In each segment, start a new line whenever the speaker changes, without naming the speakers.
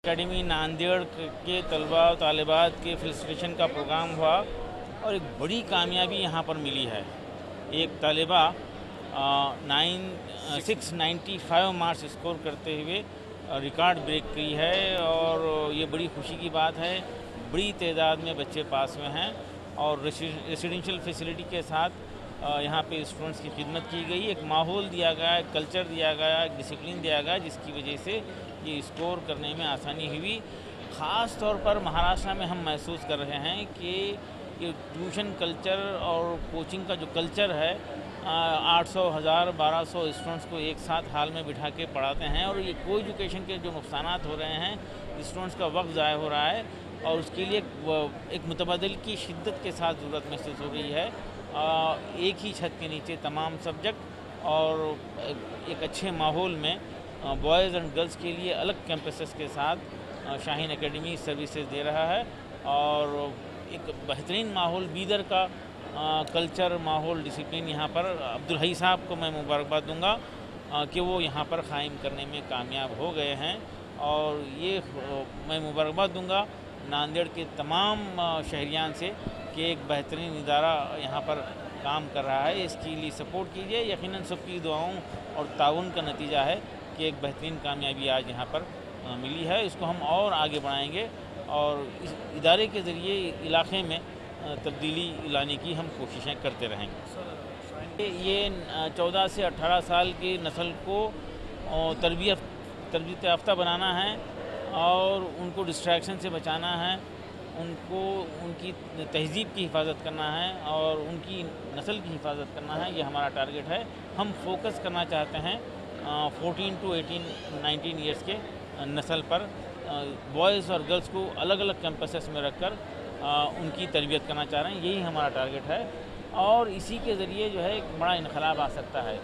Academy Nanded के तलबा और तालिबात के फेलिसिटेशन का प्रोग्राम हुआ और एक बड़ी कामयाबी यहाँ पर मिली है। एक तालिबा 695 मार्क्स स्कोर करते हुए रिकॉर्ड ब्रेक की है और ये बड़ी खुशी की बात है। बड़ी तादाद में बच्चे पास में हैं और रेसिडेंशियल फैसिलिटी के साथ यहाँ पे स्टूडेंट्स की खिदमत की गई। एक माहौल दिया गया, एक कल्चर दिया गया, एक डिसिप्लिन दिया गया, जिसकी वजह से ये स्कोर करने में आसानी हुई। ख़ास तौर पर महाराष्ट्र में हम महसूस कर रहे हैं कि ये ट्यूशन कल्चर और कोचिंग का जो कल्चर है, 800, 1000, 1200 स्टूडेंट्स को एक साथ हाल में बिठा के पढ़ाते हैं और ये को एजुकेशन के जो नुकसानात हो रहे हैं, स्टूडेंट्स का वक्त ज़ाया हो रहा है और उसके लिए एक मुतबादिल की शिद्दत के साथ ज़रूरत महसूस हो रही है। एक ही छत के नीचे तमाम सब्जेक्ट और एक अच्छे माहौल में बॉयज़ एंड गर्ल्स के लिए अलग कैंपसेस के साथ शाहीन एकेडमी सर्विसेज दे रहा है और एक बेहतरीन माहौल बीदर का कल्चर, माहौल, डिसिप्लिन यहाँ पर अब्दुल हई साहब को मैं मुबारकबाद दूंगा कि वो यहाँ पर क़ायम करने में कामयाब हो गए हैं और ये मैं मुबारकबाद दूंगा नांदेड़ के तमाम शहरियान से कि एक बेहतरीन इदारा यहाँ पर काम कर रहा है। इसके लिए सपोर्ट कीजिए। यकीनन सबकी दुआओं और ताउन का नतीजा है कि एक बेहतरीन कामयाबी आज यहाँ पर मिली है। इसको हम और आगे बढ़ाएंगे और इस इदारे के ज़रिए इलाक़े में तब्दीली लाने की हम कोशिशें करते रहेंगे। ये 14 से 18 साल की नस्ल को तरबियत याफ्ता बनाना है और उनको डिस्ट्रैक्शन से बचाना है, उनको उनकी तहज़ीब की हिफाजत करना है और उनकी नस्ल की हिफाजत करना है। ये हमारा टारगेट है। हम फोकस करना चाहते हैं 14 to 18, 19 ईयर्स के नस्ल पर। बॉयज़ और गर्ल्स को अलग अलग कैंपसेस में रखकर उनकी तरबियत करना चाह रहे हैं। यही हमारा टारगेट है और इसी के ज़रिए जो है एक बड़ा इनकलाब आ सकता है।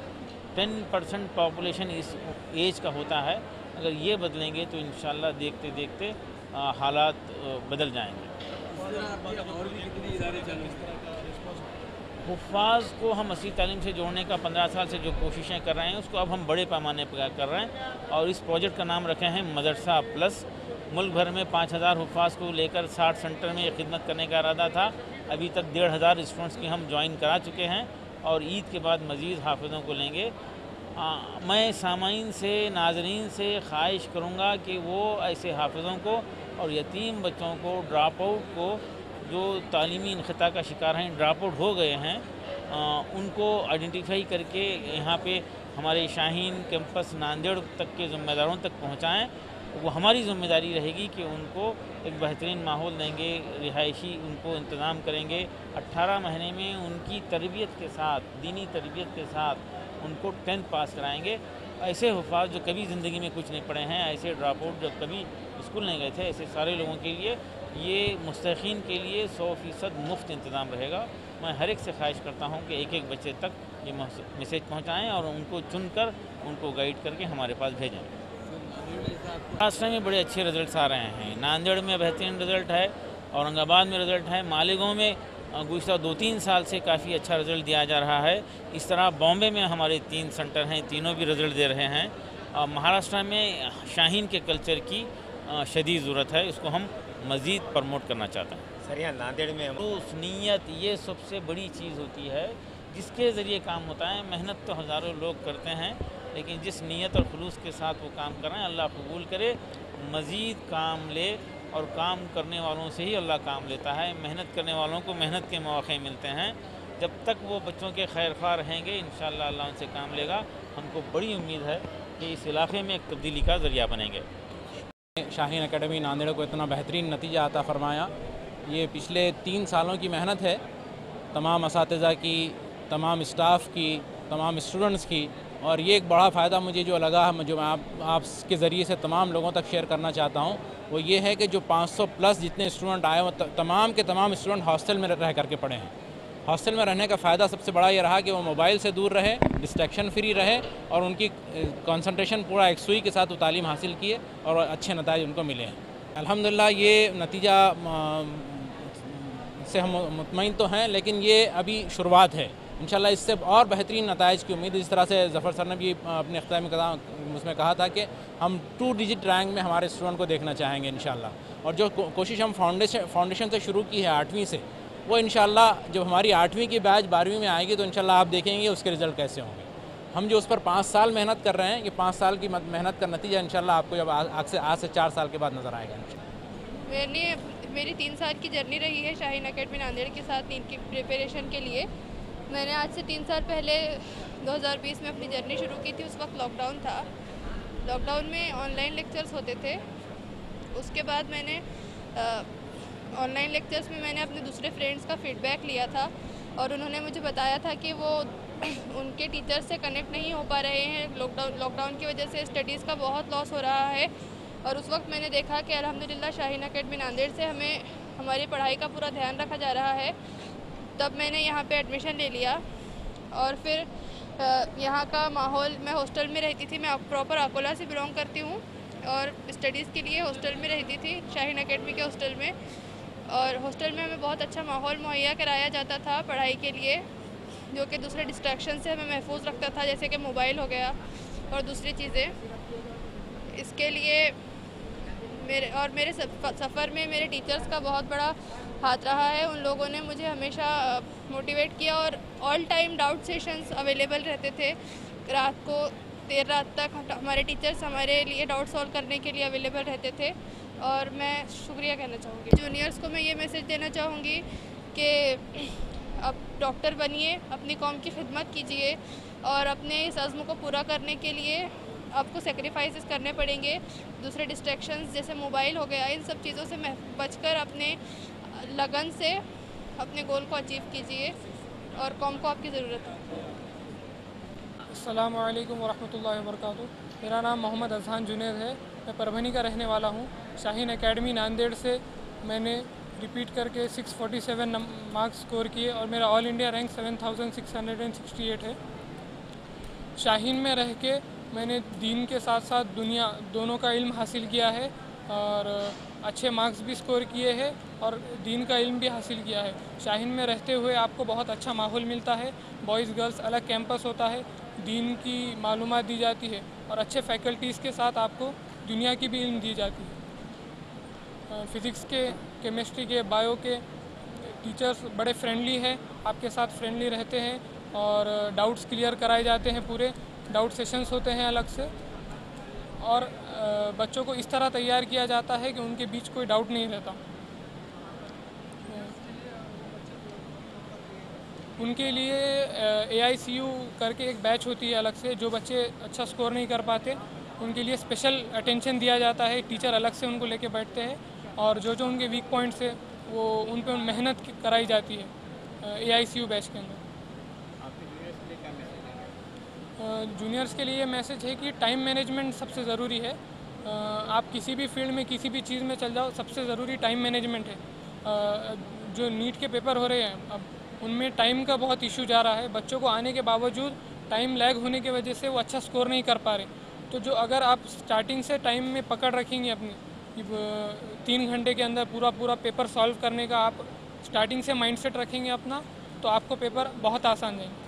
10% पॉपुलेशन इस एज का होता है। अगर ये बदलेंगे तो इंशाल्लाह देखते देखते हालात बदल जाएंगे। हुफ़ाज़ को हम असली तालीम से जोड़ने का 15 साल से जो कोशिशें कर रहे हैं उसको अब हम बड़े पैमाने पर कर रहे हैं और इस प्रोजेक्ट का नाम रखे हैं मदरसा प्लस। मुल्क भर में 5000 हुफ़ाज़ को लेकर 60 सेंटर में खिदमत करने का इरादा था। अभी तक 1500 स्टूडेंट्स की हम ज्वाइन करा चुके हैं और ईद के बाद मज़ीद हाफिज़ों को लेंगे। मैं सामाईन से, नाज़रीन से ख्वाहिश करूँगा कि वो ऐसे हाफिज़ों को और यतीम बच्चों को, ड्राप आउट को, जो तालीमी इनख़ता का शिकार हैं, ड्राप आउट हो गए हैं, उनको आइडेंटिफाई करके यहाँ पे हमारे शाहीन कैंपस नांदेड़ तक के ज़िम्मेदारों तक पहुँचाएँ। वो हमारी ज़िम्मेदारी रहेगी कि उनको एक बेहतरीन माहौल देंगे, रिहायशी उनको इंतज़ाम करेंगे। 18 महीने में उनकी तरबियत के साथ, दीनी तरबियत के साथ उनको 10th पास कराएंगे। ऐसे हुफ़ाज़ जो कभी ज़िंदगी में कुछ नहीं पढ़े हैं, ऐसे ड्रॉप आउट जो कभी स्कूल नहीं गए थे, ऐसे सारे लोगों के लिए ये मुस्तक़ीन के लिए 100% मुफ्त इंतज़ाम रहेगा। मैं हर एक से ख्वाहिश करता हूँ कि एक एक बच्चे तक ये मैसेज पहुँचाएँ और उनको चुनकर उनको गाइड करके हमारे पास भेजें। महाराष्ट्र में बड़े अच्छे रिज़ल्ट आ रहे हैं। नांदेड़ में बेहतरीन रिज़ल्ट है, औरंगाबाद में रिज़ल्ट है, मालेगांव में गुज़श्ता 2-3 साल से काफ़ी अच्छा रिज़ल्ट दिया जा रहा है। इस तरह बॉम्बे में हमारे 3 सेंटर हैं, तीनों भी रिज़ल्ट दे रहे हैं। महाराष्ट्र में शाहीन के कल्चर की शदीद ज़रूरत है, इसको हम मज़ीद प्रमोट करना चाहते हैं।
सर, यहाँ नांदेड़ में
खलूस, नीयत, ये सबसे बड़ी चीज़ होती है जिसके ज़रिए काम होता है। मेहनत तो हज़ारों लोग करते हैं, लेकिन जिस नीयत और खलूस के साथ वो काम कर रहे हैं, अल्लाह कबूल करे, मज़ीद काम ले और काम करने वालों से ही अल्लाह काम लेता है। मेहनत करने वालों को मेहनत के मौके मिलते हैं। जब तक वो बच्चों के खैर ख्वाह रहेंगे, इंशाअल्लाह अल्लाह उनसे काम लेगा। हमको बड़ी उम्मीद है कि इस इलाके में एक तब्दीली का ज़रिया बनेंगे।
शाहीन एकेडमी नांदेड़ को इतना बेहतरीन नतीजा अता फ़रमाया, ये पिछले 3 सालों की मेहनत है, तमाम असातिज़ा की, तमाम स्टाफ की, तमाम स्टूडेंट्स की। और ये एक बड़ा फ़ायदा मुझे जो लगा, जो मैं आपके ज़रिए से तमाम लोगों तक शेयर करना चाहता हूँ, वो ये है कि जो 500 प्लस जितने स्टूडेंट आए, वो तमाम के तमाम स्टूडेंट हॉस्टल में रह करके पढ़े हैं। हॉस्टल में रहने का फ़ायदा सबसे बड़ा ये रहा कि वो मोबाइल से दूर रहे, डिस्ट्रैक्शन फ्री रहे और उनकी कंसंट्रेशन पूरा एक सुई के साथ वो तालीम हासिल किए और अच्छे नतीजे उनको मिले हैं। अल्हम्दुलिल्लाह ये नतीजा से हम मुतमईन तो हैं, लेकिन ये अभी शुरुआत है। इंशाल्लाह इससे और बेहतरीन नताइज की उम्मीद है। जिस तरह से ज़फ़र सर ने भी अपने इख्तितामी कलाम उसमें कहा था कि हम 2 डिजिट रैंक में हमारे स्टूडेंट को देखना चाहेंगे इंशाल्लाह। और जो कोशिश हम फाउंडेशन से शुरू की है 8वीं से, वो इंशाल्लाह जब हमारी 8वीं की बैच 12वीं में आएगी तो इंशाल्लाह आप देखेंगे उसके रिज़ल्ट कैसे होंगे। हम जो उस पर 5 साल मेहनत कर रहे हैं, ये 5 साल की मेहनत का नतीजा इंशाल्लाह आपको जब आज से 4 साल के बाद नज़र आएगा इंशाल्लाह।
मेरी 3 साल की जर्नी रही है शाहीन अकेडमी नांदेड़ के साथ नीट की प्रिपरेशन के लिए। मैंने आज से 3 साल पहले 2020 में अपनी जर्नी शुरू की थी। उस वक्त लॉकडाउन था। लॉकडाउन में ऑनलाइन लेक्चर्स होते थे। उसके बाद मैंने ऑनलाइन लेक्चर्स में मैंने अपने दूसरे फ्रेंड्स का फीडबैक लिया था और उन्होंने मुझे बताया था कि वो उनके टीचर्स से कनेक्ट नहीं हो पा रहे हैं। लॉकडाउन की वजह से स्टडीज़ का बहुत लॉस हो रहा है। और उस वक्त मैंने देखा कि अल्हम्दुलिल्लाह शाहीन अकेडमी नांदेड़ से हमारी पढ़ाई का पूरा ध्यान रखा जा रहा है। तब मैंने यहाँ पे एडमिशन ले लिया और फिर यहाँ का माहौल, मैं हॉस्टल में रहती थी। मैं प्रॉपर अकोला से बिलोंग करती हूँ और स्टडीज़ के लिए हॉस्टल में रहती थी, शाहीन अकेडमी के हॉस्टल में। और हॉस्टल में हमें बहुत अच्छा माहौल मुहैया कराया जाता था पढ़ाई के लिए, जो कि दूसरे डिस्ट्रैक्शन से हमें महफूज रखता था, जैसे कि मोबाइल हो गया और दूसरी चीज़ें। इसके लिए मेरे सफ़र में मेरे टीचर्स का बहुत बड़ा हाथ रहा है। उन लोगों ने मुझे हमेशा मोटिवेट किया और all time doubt sessions available रहते थे। रात को देर रात तक हमारे टीचर्स हमारे लिए डाउट सॉल्व करने के लिए अवेलेबल रहते थे और मैं शुक्रिया कहना चाहूँगी। जूनियर्स को मैं ये मैसेज देना चाहूँगी कि अब डॉक्टर बनिए, अपनी कौम की खिदमत कीजिए और अपने इस अज़्म को पूरा करने के लिए आपको सेक्रीफाइसेस करने पड़ेंगे। दूसरे डिस्ट्रैक्शंस जैसे मोबाइल हो गया, इन सब चीज़ों से बचकर अपने लगन से अपने गोल को अचीव कीजिए और कौम को आपकी ज़रूरत है।
अस्सलामु अलैकुम वरहमतुल्लाहि वबरकातुहू। मेरा नाम मोहम्मद अज़हान जुनैद है। मैं परभनी का रहने वाला हूँ। शाहीन अकेडमी नांदेड़ से मैंने रिपीट करके 647 मार्क्स स्कोर किए और मेरा ऑल इंडिया रैंक 7668 है। शाहीन में रह के मैंने दीन के साथ साथ दुनिया दोनों का इल्म हासिल किया है और अच्छे मार्क्स भी स्कोर किए हैं और दीन का इल्म भी हासिल किया है। शाहीन में रहते हुए आपको बहुत अच्छा माहौल मिलता है। बॉयज़ गर्ल्स अलग कैंपस होता है, दीन की मालूमात दी जाती है और अच्छे फैकल्टीज़ के साथ आपको दुनिया की भी इल्म दी जाती है। फ़िज़िक्स के, केमिस्ट्री के, बायो के टीचर्स बड़े फ्रेंडली हैं, आपके साथ फ्रेंडली रहते हैं और डाउट्स क्लियर कराए जाते हैं। पूरे डाउट सेशंस होते हैं अलग से और बच्चों को इस तरह तैयार किया जाता है कि उनके बीच कोई डाउट नहीं रहता। उनके लिए AICU करके एक बैच होती है अलग से, जो बच्चे अच्छा स्कोर नहीं कर पाते उनके लिए स्पेशल अटेंशन दिया जाता है। टीचर अलग से उनको लेके बैठते हैं और जो जो उनके वीक पॉइंट्स है वो उन पर मेहनत कराई जाती है AICU बैच के अंदर। जूनियर्स के लिए मैसेज है कि टाइम मैनेजमेंट सबसे ज़रूरी है। आप किसी भी फील्ड में किसी भी चीज़ में चल जाओ, सबसे ज़रूरी टाइम मैनेजमेंट है। जो नीट के पेपर हो रहे हैं अब उनमें टाइम का बहुत इशू जा रहा है। बच्चों को आने के बावजूद टाइम लैग होने की वजह से वो अच्छा स्कोर नहीं कर पा रहे। तो जो अगर आप स्टार्टिंग से टाइम में पकड़ रखेंगे अपनी 3 घंटे के अंदर पूरा पेपर सॉल्व करने का आप स्टार्टिंग से माइंडसेट रखेंगे अपना, तो आपको पेपर बहुत आसान जाएंगे।